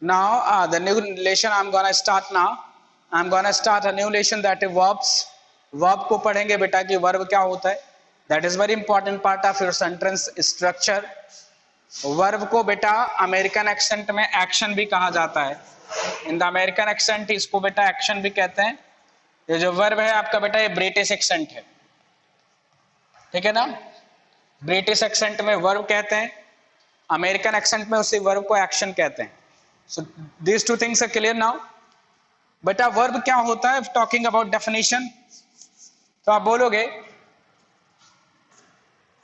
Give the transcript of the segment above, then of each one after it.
Now the new lesson I'm gonna start now. I'm gonna start a new lesson that is verbs. Verb को पढ़ेंगे बेटा कि verb क्या होता है. That is very important part of your sentence structure. Verb को बेटा American accent में एक्शन भी कहा जाता है. इन द अमेरिकन एक्सेंट इसको बेटा एक्शन भी कहते हैं. ये जो वर्ब है आपका बेटा ये ब्रिटिश एक्सेंट है, ठीक है ना. ब्रिटिश एक्सेंट में वर्ब कहते हैं, अमेरिकन एक्सेंट में उसी वर्ब को एक्शन कहते हैं. So these two things are clear now. बेटा वर्ब क्या होता है, टॉकिंग अबाउट डेफिनेशन, तो आप बोलोगे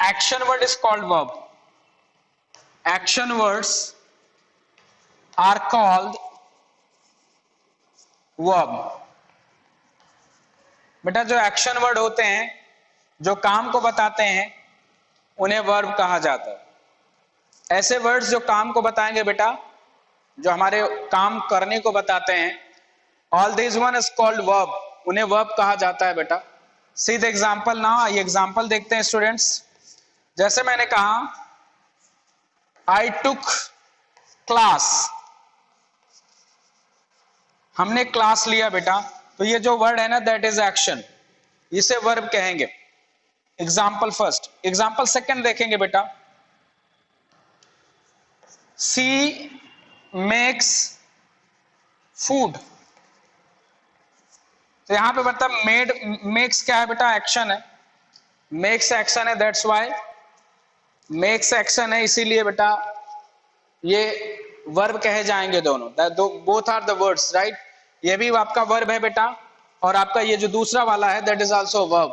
action word is called verb. Action words are called verb. बेटा जो एक्शन वर्ड होते हैं, जो काम को बताते हैं, उन्हें वर्ब कहा जाता है. ऐसे वर्ड्स जो काम को बताएंगे बेटा, जो हमारे काम करने को बताते हैं, all this one is called verb, उन्हें वर्ब कहा जाता है बेटा. See the example now. ये एग्जांपल देखते हैं स्टूडेंट्स. जैसे मैंने कहा आई टुक क्लास, हमने क्लास लिया बेटा, तो ये जो वर्ड है ना दैट इज एक्शन, इसे वर्ब कहेंगे. Example first. एग्जाम्पल सेकंड देखेंगे बेटा. सी मेक्स फूड, तो यहां पे मतलब मेड, मेक्स क्या है बेटा, एक्शन है. मेक्स एक्शन है, दैट्स व्हाई मेक्स एक्शन है, इसीलिए बेटा ये वर्ब कहे जाएंगे दोनों. Both are the words, right. ये भी आपका वर्ब है बेटा, और आपका ये जो दूसरा वाला है दैट इज आल्सो वर्ब.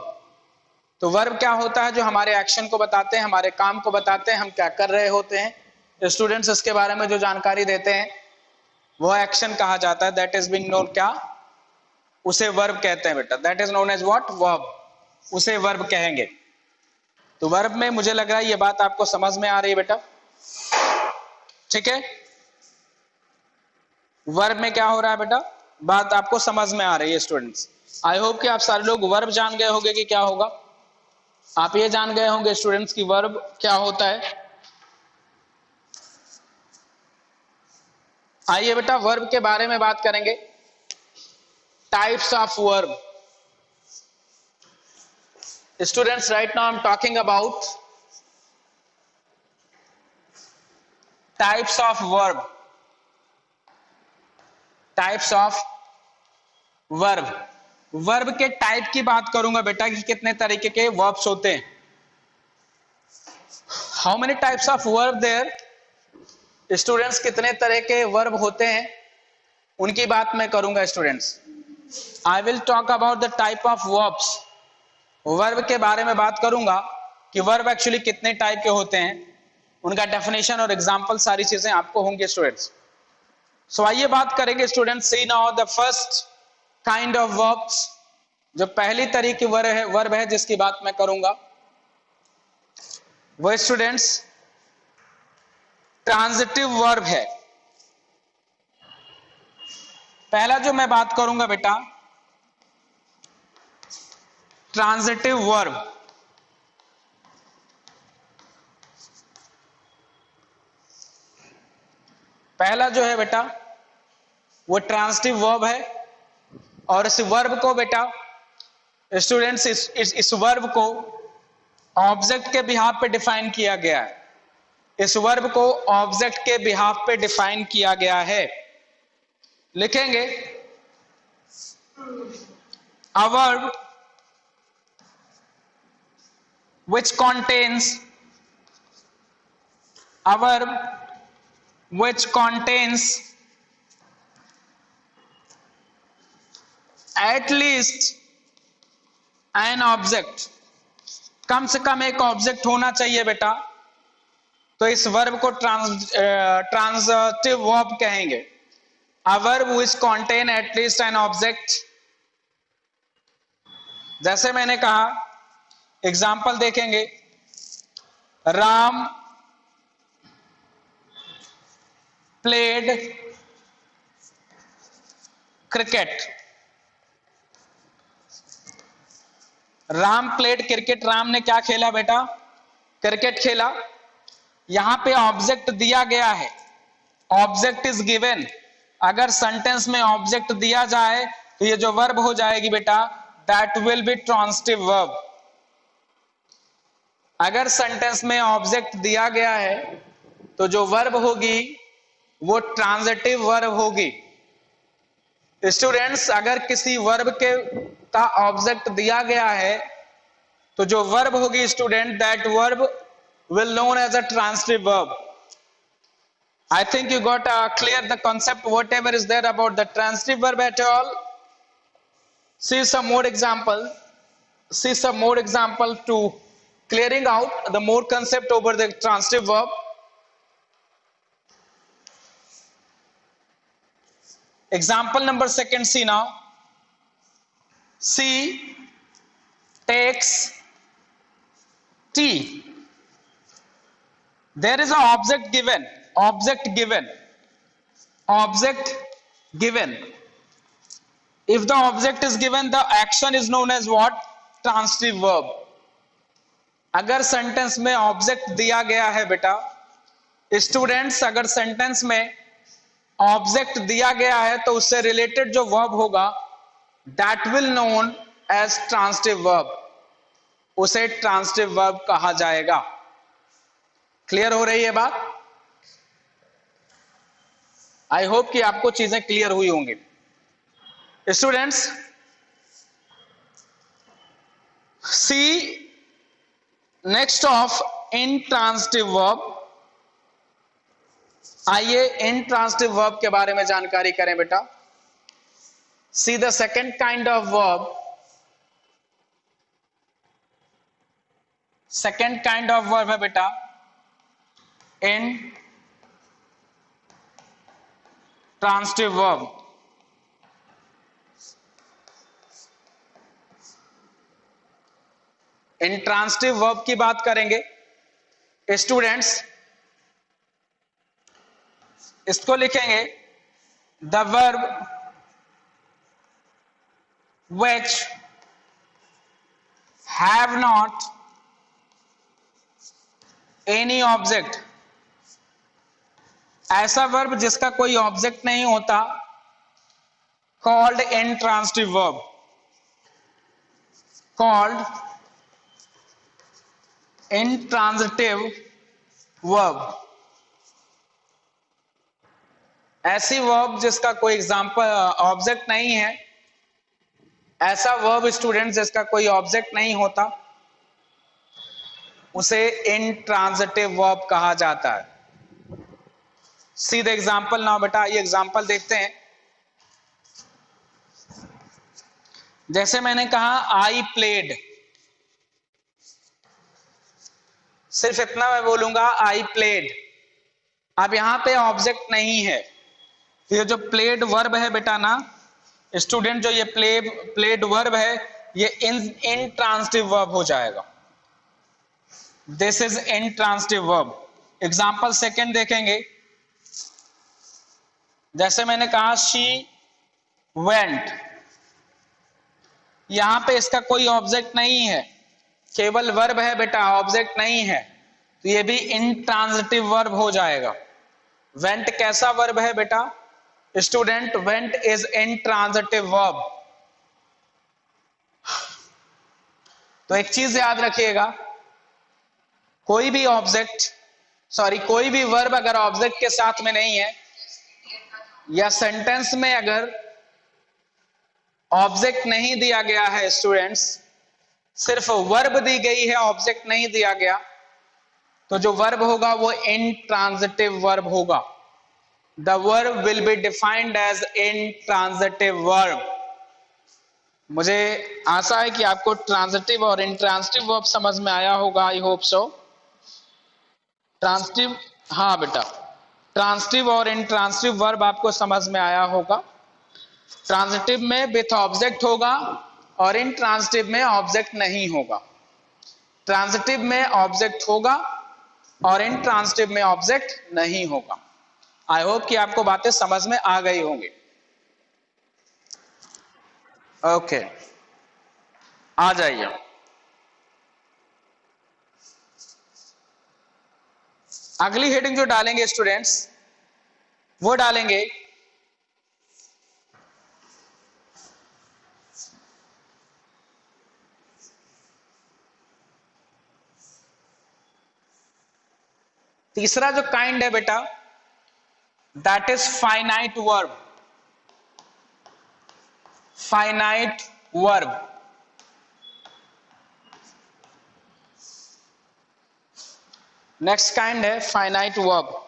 तो वर्ब क्या होता है, जो हमारे एक्शन को बताते हैं, हमारे काम को बताते हैं, हम क्या कर रहे होते हैं. स्टूडेंट्स इसके बारे में जो जानकारी देते हैं वो एक्शन कहा जाता है. दैट इज बीइंग नोन, क्या, उसे वर्ब कहते हैं बेटा. That is known as what, verb, उसे वर्ब कहेंगे. तो वर्ब में मुझे लग रहा है ये बात आपको समझ में आ रही है बेटा, ठीक है. वर्ब में क्या हो रहा है बेटा, बात आपको समझ में आ रही है स्टूडेंट्स. आई होप कि आप सारे लोग वर्ब जान गए होंगे कि क्या होगा. आप ये जान गए होंगे स्टूडेंट्स की वर्ब क्या होता है. आइए बेटा वर्ब के बारे में बात करेंगे. Types of verb. Students, right now I'm talking about types of verb. Types of verb. Verb के टाइप की बात करूंगा बेटा कि कितने तरीके के वर्ब्स होते हैं. How many types of verb there. Students कितने तरह के वर्ब होते हैं उनकी बात मैं करूंगा students. I will talk about the type of verbs. Verb के बारे में बात करूंगा कि वर्ब एक्चुअली कितने टाइप के होते हैं, उनका डेफिनेशन और एग्जांपल, सारी चीजें आपको होंगे स्टूडेंट्स. सो आइए बात करेंगे students. See now the first kind of verbs. जो पहली तरह की वर्ब है जिसकी बात मैं करूंगा वो स्टूडेंट्स ट्रांजिटिव वर्ब है. पहला जो मैं बात करूंगा बेटा ट्रांजिटिव वर्ब. पहला जो है बेटा वो ट्रांजिटिव वर्ब है, और इस वर्ब को बेटा स्टूडेंट्स इस वर्ब को ऑब्जेक्ट के बिहाफ पे डिफाइन किया गया है. इस वर्ब को ऑब्जेक्ट के बिहाफ पे डिफाइन किया गया है. लिखेंगे a verb which contains at least an object. कम से कम एक ऑब्जेक्ट होना चाहिए बेटा, तो इस वर्ब को ट्रांजिटिव वर्ब कहेंगे. A verb which contain at least an object. जैसे मैंने कहा, एग्जाम्पल देखेंगे. Ram played cricket. Ram played cricket. Ram ने क्या खेला बेटा, क्रिकेट खेला. यहां पे ऑब्जेक्ट दिया गया है, ऑब्जेक्ट इज गिवन, अगर सेंटेंस में ऑब्जेक्ट दिया जाए तो ये जो वर्ब हो जाएगी बेटा that will be transitive verb. अगर सेंटेंस में ऑब्जेक्ट दिया गया है तो जो वर्ब होगी वो ट्रांजिटिव वर्ब होगी। स्टूडेंट्स, अगर किसी वर्ब के का ऑब्जेक्ट दिया गया है तो जो वर्ब होगी student that verb will known as a transitive verb. I think you got clear the concept whatever is there about the transitive verb at all. See some more example. See some more example to clearing out the more concept over the transitive verb. Example number second, see now. She takes tea. There is an object given. Object given. Object given. If the object is given, the action is known as what? Transitive verb. अगर sentence में object दिया गया है बेटा students, अगर sentence में object दिया गया है तो उससे रिलेटेड जो वर्ब होगा that will known as transitive verb, उसे ट्रांजिटिव वर्ब कहा जाएगा। क्लियर हो रही है बात? आई होप कि आपको चीजें क्लियर हुई होंगी। Students, see next of intransitive verb. आइए इंट्रांजिटिव वर्ब के बारे में जानकारी करें बेटा। See the second kind of verb. Second kind of verb है बेटा इंट्रांजिटिव वर्ब। इंट्रांजिटिव वर्ब की बात करेंगे स्टूडेंट्स, इसको लिखेंगे the verb which have not any object. ऐसा वर्ब जिसका कोई ऑब्जेक्ट नहीं होता called intransitive verb. Called intransitive verb. ऐसी वर्ब जिसका कोई एग्जाम्पल ऑब्जेक्ट नहीं है, ऐसा वर्ब स्टूडेंट जिसका कोई ऑब्जेक्ट नहीं होता उसे इंट्रांजिटिव वर्ब कहा जाता है। सी द एग्जाम्पल नाउ बेटा, ये एग्जाम्पल देखते हैं। जैसे मैंने कहा आई प्लेड, सिर्फ इतना मैं बोलूंगा आई प्लेड। अब यहां पे ऑब्जेक्ट नहीं है, ये जो प्लेड वर्ब है बेटा ना स्टूडेंट, जो ये प्लेड वर्ब है ये इंट्रांजिटिव वर्ब हो जाएगा। This is intransitive verb. Example second देखेंगे। जैसे मैंने कहा शी वेंट, यहां पे इसका कोई ऑब्जेक्ट नहीं है, केवल वर्ब है बेटा, ऑब्जेक्ट नहीं है, तो ये भी इंट्रांजिटिव वर्ब हो जाएगा। वेंट कैसा वर्ब है बेटा student? Went is intransitive verb. तो एक चीज याद रखिएगा, कोई भी ऑब्जेक्ट कोई भी वर्ब अगर ऑब्जेक्ट के साथ में नहीं है या सेंटेंस में अगर ऑब्जेक्ट नहीं दिया गया है स्टूडेंट्स, सिर्फ वर्ब दी गई है, ऑब्जेक्ट नहीं दिया गया, तो जो वर्ब होगा वो इंट्रांजिटिव वर्ब होगा। The verb will be defined as intransitive verb. मुझे आशा है कि आपको ट्रांजिटिव और इंट्रांजिटिव वर्ब समझ में आया होगा। I hope so. ट्रांजिटिव, हाँ बेटा, ट्रांजिटिव और इंट्रांजिटिव वर्ब आपको समझ में आया होगा। ट्रांजिटिव में विथ ऑब्जेक्ट होगा और इंट्रांजिटिव में ऑब्जेक्ट नहीं होगा। ट्रांजिटिव में ऑब्जेक्ट होगा और इंट्रांजिटिव में ऑब्जेक्ट नहीं होगा। आई होप कि आपको बातें समझ में आ गई होंगी। ओके, आ जाइए। अगली हेडिंग जो डालेंगे स्टूडेंट्स, वो डालेंगे। तीसरा जो काइंड है बेटा, that is finite verb. Finite verb. Next kind है फाइनाइट वर्ब।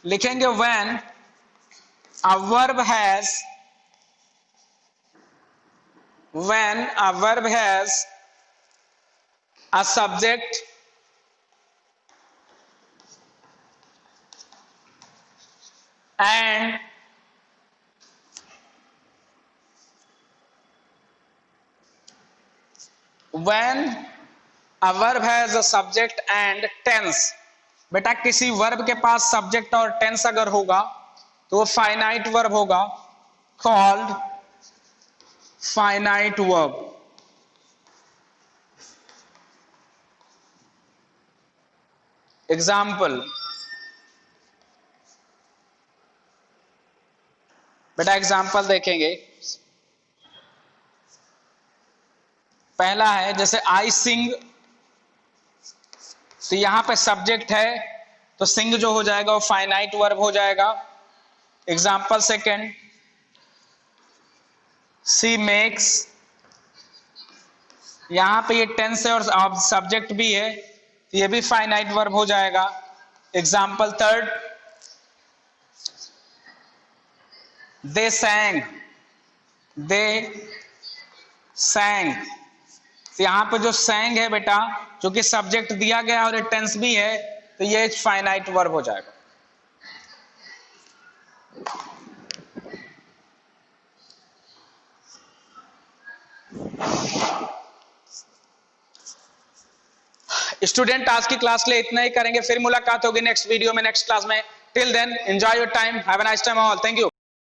लिखेंगे when a verb has a subject and tense। बेटा किसी वर्ब के पास सब्जेक्ट और टेंस अगर होगा तो वो फाइनाइट वर्ब होगा, कॉल्ड फाइनाइट वर्ब। एग्जाम्पल, बेटा एग्जाम्पल देखेंगे। पहला है जैसे आई सिंग, तो यहां पे सब्जेक्ट है तो सिंग जो हो जाएगा वो फाइनाइट वर्ब हो जाएगा। एग्जाम्पल सेकेंड, सी मेक्स, यहां पे ये टेंस है और सब्जेक्ट भी है तो ये भी फाइनाइट वर्ब हो जाएगा। एग्जाम्पल थर्ड, दे सैंग, तो यहां पे जो सैंग है बेटा, जो कि सब्जेक्ट दिया गया और ये टेंस भी है तो ये फाइनाइट वर्ब हो जाएगा। स्टूडेंट आज की क्लास के लिए इतना ही करेंगे, फिर मुलाकात होगी नेक्स्ट वीडियो में, नेक्स्ट क्लास में। Till then enjoy your time, have a nice time all, thank you.